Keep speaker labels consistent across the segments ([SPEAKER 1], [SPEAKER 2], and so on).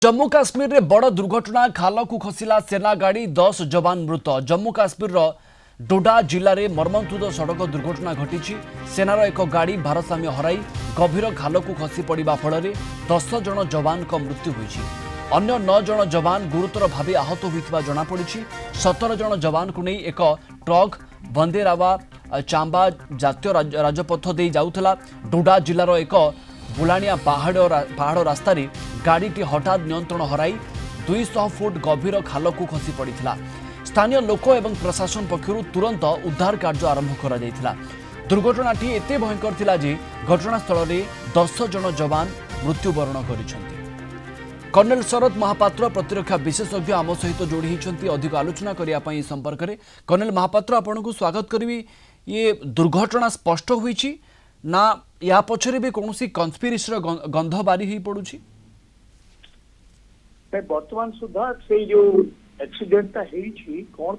[SPEAKER 1] जम्मू काश्मीर रे बड़ दुर्घटना खाल को खसला सेना गाड़ी 10 जवान मृत। जम्मू काश्मीर डोडा जिले में मर्मन्तुद सड़क दुर्घटना घटी। सेनार एक गाड़ी भारसाम्य हराई गभीर खाल को खसी पड़ा फल 10 जन जवान मृत्यु होई। अन्य 9 जन जवान गुरुतर भाव आहत होता जमापड़ी। 17 जन जवान को नहीं एक ट्रक बंदेरावा चांबा जातीय राजपथ दे जाउथला। डोडा जिलार एक बुलाणिया पहाड़ रास्तार गाड़ीटी हठात नियंत्रण हराई 200 फुट गभीर खाल को खसी पड़ा। स्थानीय लोक एवं प्रशासन पक्षर तुरंत उद्धार कार्य आरंभ कर दुर्घटनाटी एते भयंकर थिला जे घटनास्थल में 10 जन जवान मृत्युवरण कर। कर्नेल शरद महापात्र प्रतिरक्षा विशेषज्ञ आम सहित जोड़ी होती। अधिक आलोचना करने संपर्क में कर्नेल महापात्र आपन को स्वागत करी। ये दुर्घटना स्पष्ट होईची ना या पछरे भी कौन सी कन्स्पिरेसी गंध बारी हो पड़ुची?
[SPEAKER 2] बर्तमान सुधा से जो एक्सीडेंटा कौन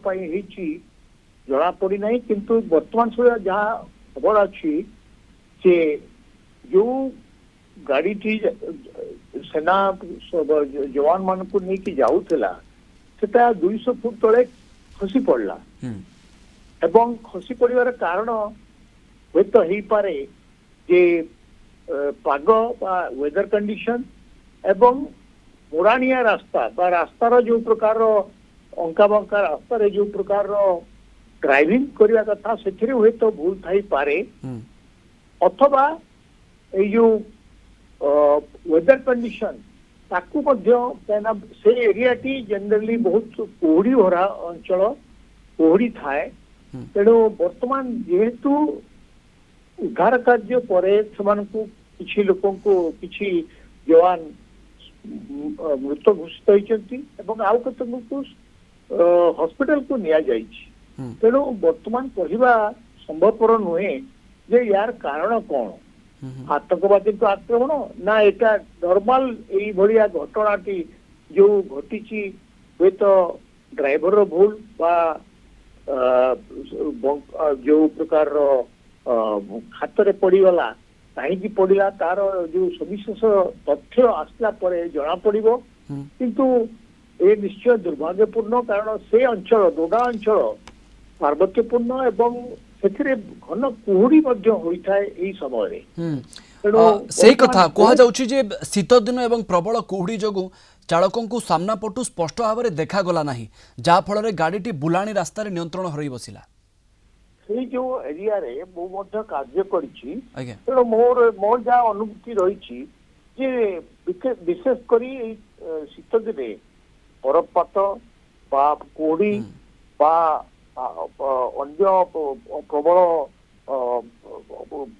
[SPEAKER 2] जना पड़ी ना, किंतु बर्तमान सुधा जहाँ खबर अच्छी से जो गाड़ी सेना जवान मान को लेकिन जाऊला सेटा 200 फुट तले खसी पड़ला एवं खसी पड़ार कारण हे तो हो पारे जे पाग वेदर कंडीशन एवं मोराणिया रास्ता बा रास्तार जो प्रकार अंका बंका रास्तार जो प्रकार ड्राइविंग करने कथा से हे तो भूल थाई पारे अथवा ये जो वेदर कंडीशन ताकू मध्य से एरिया टी जनरली बहुत कोहड़ी भरा अंचल कोहड़ी थाए। तेणु वर्तमान जेहेतु उद्धार कार्य पर किसी लोक किसी जवान मृत घोषित होती आउ कत हॉस्पिटल को निया जाइछि। तेणु वर्तमान कहवा संभवपर नुहे जे यार कारण कौन, आतंकवादी तो आक्रमण ना एटा नॉर्मल यही भलिया घटनाटी जो घटी हे तो ड्राइवर भूल बा जो प्रकार खातर पड़गला कहीं पड़ा तार जो सविशेष तथ्य आसला जना पड़ो। किंतु ए निश्चय दुर्भाग्यपूर्ण कारण से अंचल डोडा अंचल पार्वत्यपूर्ण एवं से घन कुहुड़ी होता है यही समय
[SPEAKER 1] से कथा कह जाउछि जे शीत दिन एवं प्रबल कुहुड़ी जोगु चालकों को सामना पटु स्पष्ट भाव में देखागला ना, जहाँ फल गाड़ी बुलाणी रास्तार नियंत्रण हरई बसिला।
[SPEAKER 2] से जो एरिया रे मो कार्य करी तेणु मोर जहाँ अनुभूति रही विशेषकर शीत दिन बरफपात बा कोड़ी बा अन्य प्रबल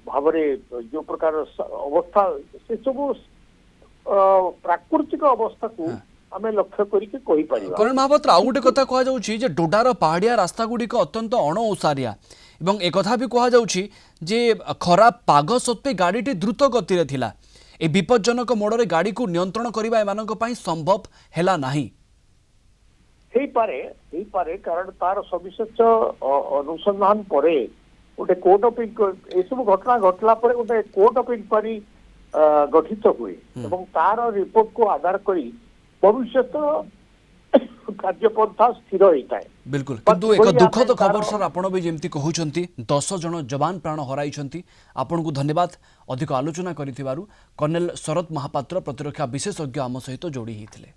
[SPEAKER 2] भाव जो प्रकार अवस्था से सब प्राकृतिक अवस्था को आम लक्ष्य करके
[SPEAKER 1] कर्नेल महापात्र आउ गोटे कथा कह जाउछि जे डोडार पहाड़िया रास्ता गुड़िक अत्यंत अणओसारिया एवं एक कथा भी कह जाउछि जे खराब पाग सत्वे गाड़ीटी द्रुत गति थिला। ए विपज्जनक मोड़े गाड़ी को नियंत्रण करबा एमानक पई संभव हैला नाही।
[SPEAKER 2] हे पारे कारण तार सविशेष अनुसंधान परे गोटे कोर्ट ऑफ ये सब घटना घटला परे गोटे कोर्ट ऑफ इंक्वारी गठित हुए एवं तार रिपोर्ट को आधार करी भविष्य कार्यपंथा स्थिर होता है।
[SPEAKER 1] बिल्कुल, किंतु एक दुखद खबर सर आपण भी जमती कहउछंती 10 जन जवान प्राण हराइछंती। आपन को धन्यवाद अधिक आलोचना करिथिबारु। कर्नेल शरद महापात्र प्रतिरक्षा विशेषज्ञ आम सहित जोड़ी हिथिले।